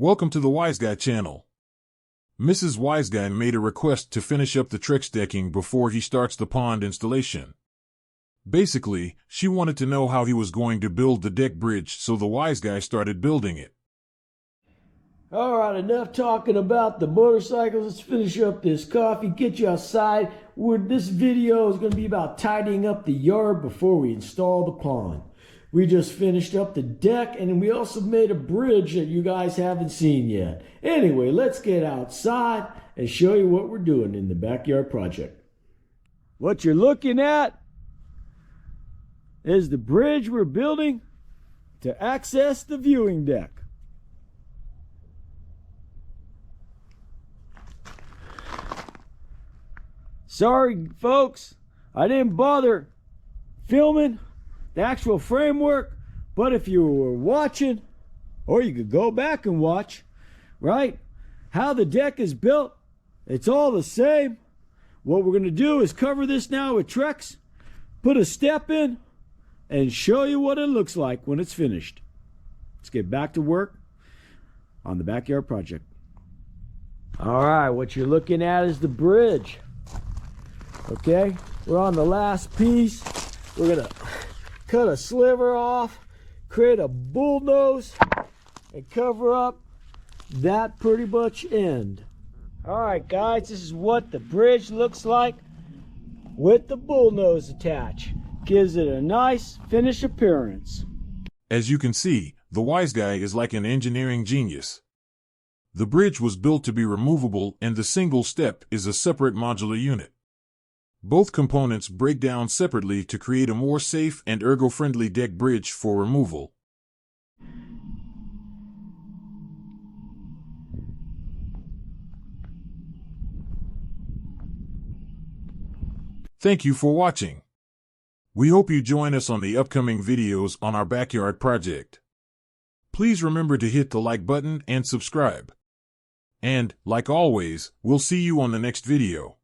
Welcome to the Wise Guy channel. Mrs. Wise Guy made a request to finish up the Trex decking before he starts the pond installation. Basically, she wanted to know how he was going to build the deck bridge, so the Wise Guy started building it. Alright, enough talking about the motorcycles. Let's finish up this coffee, get you outside. This video is going to be about tidying up the yard before we install the pond. We just finished up the deck, and we also made a bridge that you guys haven't seen yet. Anyway, let's get outside and show you what we're doing in the backyard project. What you're looking at is the bridge we're building to access the viewing deck. Sorry, folks, I didn't bother filming the actual framework, but if you were watching, or you could go back and watch, right, how the deck is built, it's all the same. What we're going to do is cover this now with Trex, put a step in, and show you what it looks like when it's finished. Let's get back to work on the backyard project. All right, what you're looking at is the bridge. Okay, we're on the last piece. We're gonna cut a sliver off, create a bullnose, and cover up that pretty much end. All right, guys, this is what the bridge looks like with the bullnose attached. Gives it a nice finished appearance. As you can see, the Wise Guy is like an engineering genius. The bridge was built to be removable, and the single step is a separate modular unit. Both components break down separately to create a more safe and ergo-friendly deck bridge for removal. Thank you for watching. We hope you join us on the upcoming videos on our backyard project. Please remember to hit the like button and subscribe. And, like always, we'll see you on the next video.